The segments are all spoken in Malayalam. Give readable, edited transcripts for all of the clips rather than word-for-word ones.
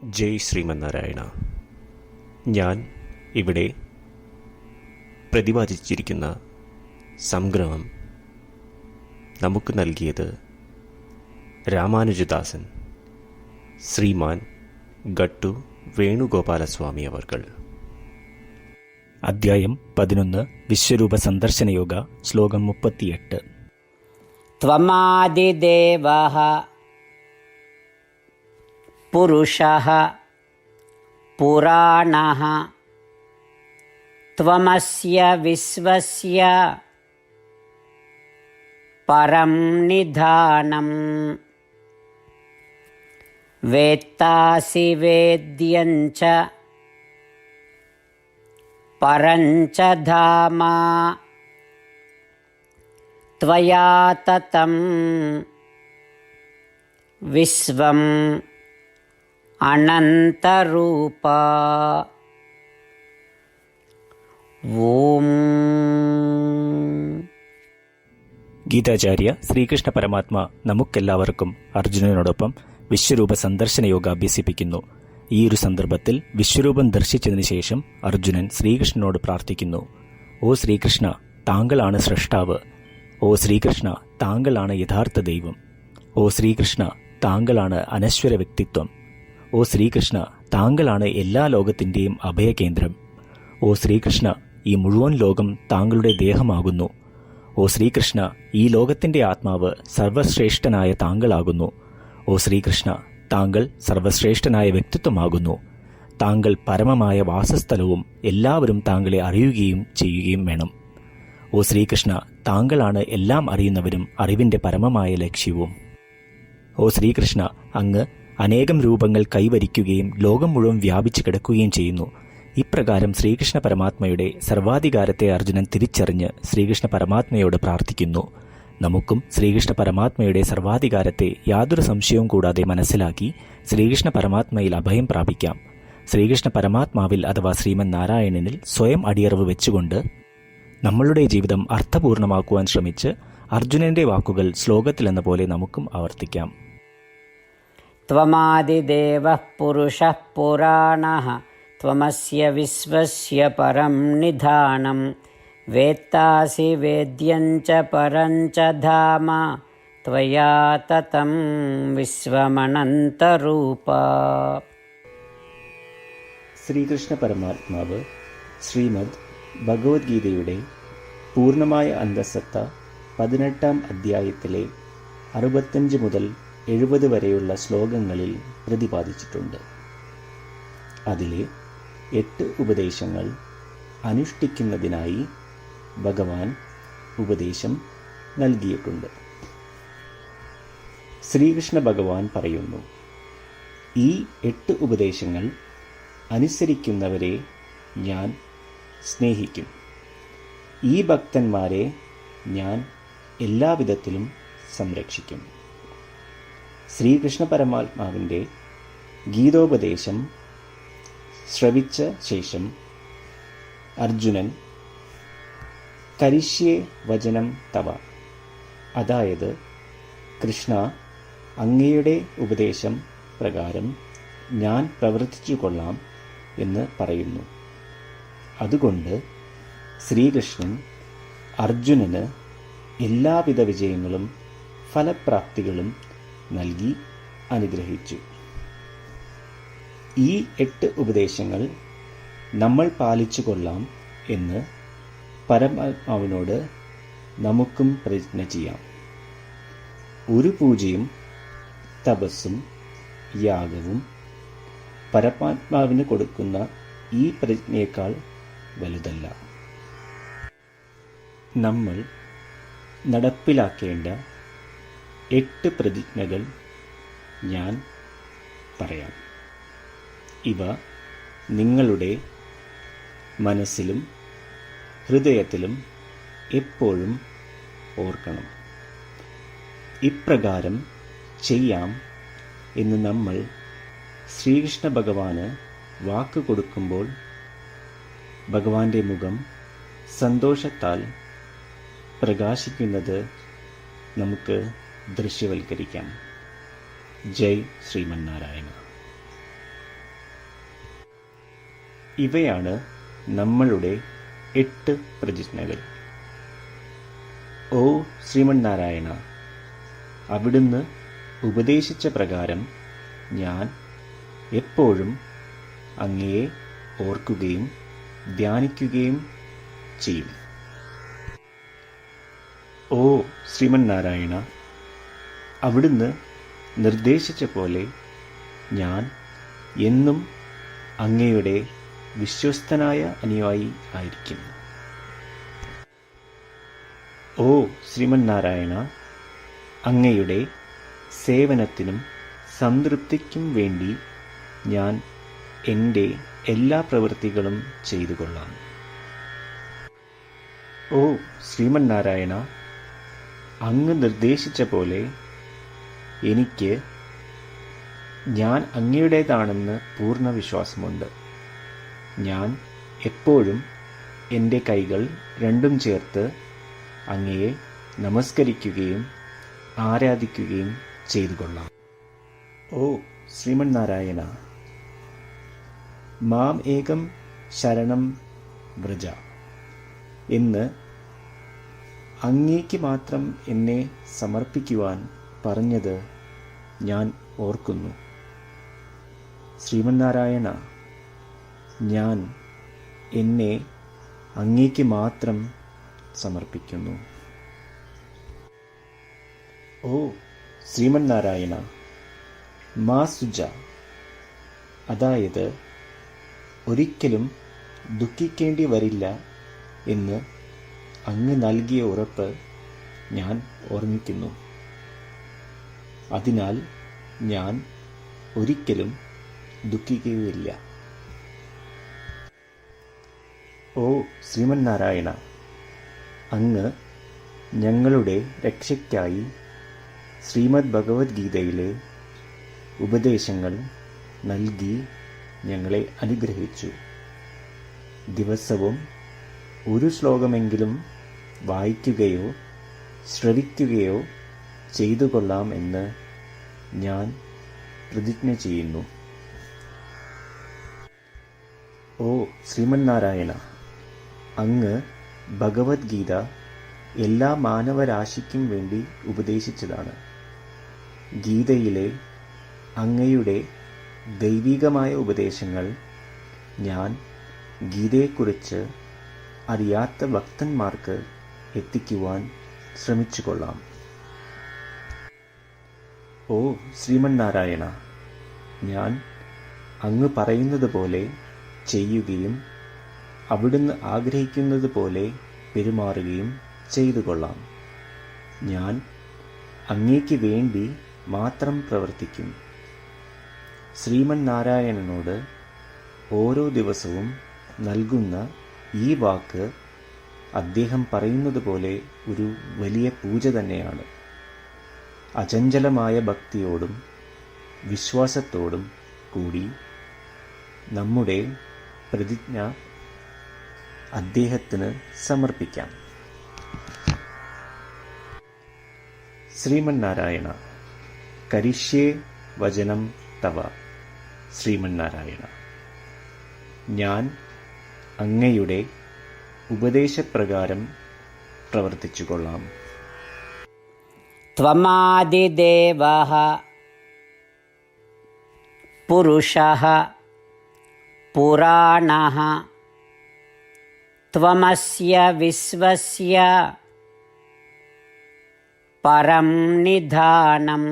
ജയ് ശ്രീമന്നാരായണ. ഞാൻ ഇവിടെ പ്രതിപാദിച്ചിരിക്കുന്ന സംഗ്രഹം നമുക്ക് നൽകിയത് രാമാനുജദാസൻ ശ്രീമാൻ ഗട്ടു വേണുഗോപാലസ്വാമി അവർകൾ. അധ്യായം 11 വിശ്വരൂപ സന്ദർശനയോഗ. ശ്ലോകം 38. ത്വമാദിദേവഃ പുരുഷഃ പുരാണഃ ത്വമസ്യ വിശ്വസ്യ പരം നിധാനം വേത്താസി വേദ്യം ച പരം ച ധാമ ത്വയാ തതം വിശ്വം അനന്തരൂപ. ഓം. ഗീതാചാര്യ ശ്രീകൃഷ്ണ പരമാത്മ നമുക്കെല്ലാവർക്കും അർജുനനോടൊപ്പം വിശ്വരൂപ സന്ദർശനയോഗ അഭ്യസിപ്പിക്കുന്നു. ഈ ഒരു സന്ദർഭത്തിൽ വിശ്വരൂപം ദർശിച്ചതിനു ശേഷം അർജുനൻ ശ്രീകൃഷ്ണനോട് പ്രാർത്ഥിക്കുന്നു. ഓ ശ്രീകൃഷ്ണ, താങ്കളാണ് സ്രഷ്ടാവ്. ഓ ശ്രീകൃഷ്ണ, താങ്കളാണ് യഥാർത്ഥ ദൈവം. ഓ ശ്രീകൃഷ്ണ, താങ്കളാണ് അനശ്വര വ്യക്തിത്വം. ഓ ശ്രീകൃഷ്ണ, താങ്കളാണ് എല്ലാ ലോകത്തിൻ്റെയും അഭയകേന്ദ്രം. ഓ ശ്രീകൃഷ്ണ, ഈ മുഴുവൻ ലോകം താങ്കളുടെ ദേഹമാകുന്നു. ഓ ശ്രീകൃഷ്ണ, ഈ ലോകത്തിൻ്റെ ആത്മാവ് സർവശ്രേഷ്ഠനായ താങ്കളാകുന്നു. ഓ ശ്രീകൃഷ്ണ, താങ്കൾ സർവശ്രേഷ്ഠനായ വ്യക്തിത്വമാകുന്നു. താങ്കൾ പരമമായ വാസസ്ഥലവും എല്ലാവരും താങ്കളെ അറിയുകയും ചെയ്യുകയും വേണം. ഓ ശ്രീകൃഷ്ണ, താങ്കളാണ് എല്ലാം അറിയുന്നവരും അറിവിൻ്റെ പരമമായ ലക്ഷ്യവും. ഓ ശ്രീകൃഷ്ണ, അങ്ങ് അനേകം രൂപങ്ങൾ കൈവരിക്കുകയും ലോകം മുഴുവൻ വ്യാപിച്ചു കിടക്കുകയും ചെയ്യുന്നു. ഇപ്രകാരം ശ്രീകൃഷ്ണ പരമാത്മയുടെ സർവാധികാരത്തെ അർജുനൻ തിരിച്ചറിഞ്ഞ് ശ്രീകൃഷ്ണ പരമാത്മയോട് പ്രാർത്ഥിക്കുന്നു. നമുക്കും ശ്രീകൃഷ്ണ പരമാത്മയുടെ സർവാധികാരത്തെ യാതൊരു സംശയവും കൂടാതെ മനസ്സിലാക്കി ശ്രീകൃഷ്ണ പരമാത്മയിൽ അഭയം പ്രാപിക്കാം. ശ്രീകൃഷ്ണ പരമാത്മാവിൽ അഥവാ ശ്രീമൻ നാരായണനിൽ സ്വയം അടിയറവ് വെച്ചുകൊണ്ട് നമ്മളുടെ ജീവിതം അർത്ഥപൂർണമാക്കുവാൻ ശ്രമിച്ച് അർജുനന്റെ വാക്കുകൾ ശ്ലോകത്തിലെന്ന പോലെ നമുക്കും ആവർത്തിക്കാം. ത്വമാദിദേവഃ പുരുഷഃ പുരാണഃ ത്വമസ്യ വിശ്വസ്യ പരം നിധാനം വേത്താസി വേദ്യം ച പരം ച ധാമ ത്വയാ തതം വിശ്വമനന്തരൂപ. ശ്രീകൃഷ്ണ പരമാത്മാവ് ശ്രീമദ് ഭഗവത്ഗീതയുടെ പൂർണ്ണമായ അന്തഃസത്ത 18-ാം അധ്യായത്തിലെ 65 മുതൽ 70 വരെയുള്ള ശ്ലോകങ്ങളിൽ പ്രതിപാദിച്ചിട്ടുണ്ട്. അതിലെ 8 ഉപദേശങ്ങൾ അനുഷ്ഠിക്കുന്നതിനായി ഭഗവാൻ ഉപദേശം നൽകിയിട്ടുണ്ട്. ശ്രീകൃഷ്ണ ഭഗവാൻ പറയുന്നു, ഈ 8 ഉപദേശങ്ങൾ അനുസരിക്കുന്നവരെ ഞാൻ സ്നേഹിക്കും. ഈ ഭക്തന്മാരെ ഞാൻ എല്ലാവിധത്തിലും സംരക്ഷിക്കും. ശ്രീകൃഷ്ണ പരമാത്മാവിൻ്റെ ഗീതോപദേശം ശ്രവിച്ച ശേഷം അർജുനൻ കരിഷ്യേ വചനം തവ, അതായത് കൃഷ്ണ, അങ്ങയുടെ ഉപദേശം പ്രകാരം ഞാൻ പ്രവർത്തിച്ചു കൊള്ളാം എന്ന് പറയുന്നു. അതുകൊണ്ട് ശ്രീകൃഷ്ണൻ അർജുനന് എല്ലാവിധ വിജയങ്ങളും ഫലപ്രാപ്തികളും നൽകി അനുഗ്രഹിച്ചു. ഈ 8 ഉപദേശങ്ങൾ നമ്മൾ പാലിച്ചു കൊള്ളാം എന്ന് പരമാത്മാവിനോട് നമുക്കും പ്രതിജ്ഞ ചെയ്യാം. ഒരു പൂജയും തപസ്സും യാഗവും പരമാത്മാവിന് കൊടുക്കുന്ന ഈ പ്രതിജ്ഞയേക്കാൾ വലുതല്ല. നമ്മൾ നടപ്പിലാക്കേണ്ട 8 പ്രതിജ്ഞകൾ ഞാൻ പറയാം. ഇവ നിങ്ങളുടെ മനസ്സിലും ഹൃദയത്തിലും എപ്പോഴും ഓർക്കണം. ഇപ്രകാരം ചെയ്യാം എന്ന് നമ്മൾ ശ്രീകൃഷ്ണ ഭഗവാന് വാക്ക് കൊടുക്കുമ്പോൾ ഭഗവാന്റെ മുഖം സന്തോഷത്താൽ പ്രകാശിക്കുന്നത് നമുക്ക് ദൃശ്യവൽക്കരിക്കാം. ജയ് ശ്രീമന്നാരായണ. ഇവയാണ് നമ്മളുടെ 8 പ്രതിജ്ഞകൾ. ഓ ശ്രീമന്നാരായണ, അവിടുന്ന് ഉപദേശിച്ച പ്രകാരം ഞാൻ എപ്പോഴും അങ്ങയെ ഓർക്കുകയും ധ്യാനിക്കുകയും ചെയ്യും. ഓ ശ്രീമന്നാരായണ, അവിടുന്ന് നിർദ്ദേശിച്ച പോലെ ഞാൻ എന്നും അങ്ങയുടെ വിശ്വസ്തനായ അനുയായി ആയിരിക്കും. ഓ ശ്രീമന്നാരായണ, അങ്ങയുടെ സേവനത്തിനും സംതൃപ്തിക്കും വേണ്ടി ഞാൻ എൻ്റെ എല്ലാ പ്രവൃത്തികളും ചെയ്തു കൊള്ളാം. ഓ ശ്രീമന്നാരായണ, അങ്ങ് നിർദ്ദേശിച്ച പോലെ എനിക്ക് ഞാൻ അങ്ങയുടേതാണെന്ന് പൂർണ്ണ വിശ്വാസമുണ്ട്. ഞാൻ എപ്പോഴും എൻ്റെ കൈകൾ രണ്ടും ചേർത്ത് അങ്ങയെ നമസ്കരിക്കുകയും ആരാധിക്കുകയും ചെയ്തു കൊള്ളാം. ഓ ശ്രീമന്നാരായണ, മാം ഏകം ശരണം വ്രജ എന്ന് അങ്ങേക്ക് മാത്രം എന്നെ സമർപ്പിക്കുവാൻ പറഞ്ഞത് ഞാൻ ഓർക്കുന്നു. ശ്രീമന്നാരായണ, ഞാൻ എന്നെ അങ്ങേക്ക് മാത്രം സമർപ്പിക്കുന്നു. ഓ ശ്രീമന്നാരായണ, മാ സുജ, അതായത് ഒരിക്കലും ദുഃഖിക്കേണ്ടി വരില്ല എന്ന് അങ്ങ് നൽകിയ ഉറപ്പ് ഞാൻ ഓർമ്മിക്കുന്നു. അതിനാൽ ഞാൻ ഒരിക്കലും ദുഃഖിക്കുകയില്ല. ഓ ശ്രീമന്നാരായണ, അങ്ങ് ഞങ്ങളുടെ രക്ഷയ്ക്കായി ശ്രീമദ് ഭഗവത്ഗീതയിലെ ഉപദേശങ്ങൾ നൽകി ഞങ്ങളെ അനുഗ്രഹിച്ചു. ദിവസവും ഒരു ശ്ലോകമെങ്കിലും വായിക്കുകയോ ശ്രവിക്കുകയോ ചെയ്തു കൊള്ളാം എന്ന് ഞാൻ പ്രതിജ്ഞ ചെയ്യുന്നു. ഓ ശ്രീമന്നാരായണ, അങ്ങ് ഭഗവത്ഗീത എല്ലാ മാനവരാശിക്കും വേണ്ടി ഉപദേശിച്ചതാണ്. ഗീതയിലെ അങ്ങയുടെ ദൈവികമായ ഉപദേശങ്ങൾ ഞാൻ ഗീതയെക്കുറിച്ച് അറിയാത്ത ഭക്തന്മാർക്ക് എത്തിക്കുവാൻ ശ്രമിച്ചുകൊള്ളാം. ഓ ശ്രീമന്നാരായണ, ഞാൻ അങ്ങ് പറയുന്നത് പോലെ ചെയ്യുകയും അവിടുന്ന് ആഗ്രഹിക്കുന്നത് പോലെ പെരുമാറുകയും ചെയ്തു കൊള്ളാം. ഞാൻ അങ്ങേക്ക് വേണ്ടി മാത്രം പ്രവർത്തിക്കും. ശ്രീമന്നാരായണനോട് ഓരോ ദിവസവും നൽകുന്ന ഈ വാക്ക് അദ്ദേഹം പറയുന്നത് പോലെ ഒരു വലിയ പൂജ തന്നെയാണ്. അചഞ്ചലമായ ഭക്തിയോടും വിശ്വാസത്തോടും കൂടി നമ്മുടെ പ്രതിജ്ഞ അദ്ദേഹത്തിന് സമർപ്പിക്കാം. ശ്രീമന്നാരായണ, കരിഷ്യേ വചനം തവ. ശ്രീമന്നാരായണ, ഞാൻ അങ്ങയുടെ ഉപദേശപ്രകാരം പ്രവർത്തിച്ചുകൊള്ളാം. ത്വമാദിദേവഃ പുരുഷഃ പുരാണഃ ത്വമസ്യ വിശ്വസ്യ പരം നിധാനം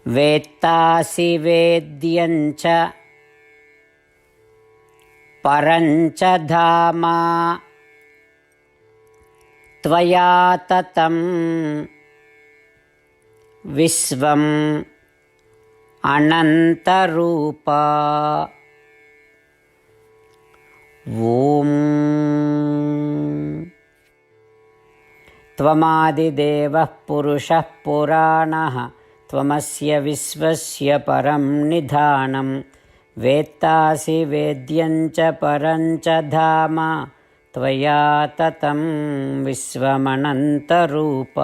വേത്താസി വേദ്യം ച പരം ച ധാമ ത്വയാ തതം വിശ്വം അനന്തരൂപ. ഓം ത്വമാദിദേവഃ പുരുഷഃ പുരാണഃ ത്വമസ്യ വിശ്വസ്യ പരം നിധാനം വേത്താസി വേദ്യം ച പരം ച ധാമ ത്വയാ തതം വിശ്വമനന്തരൂപ.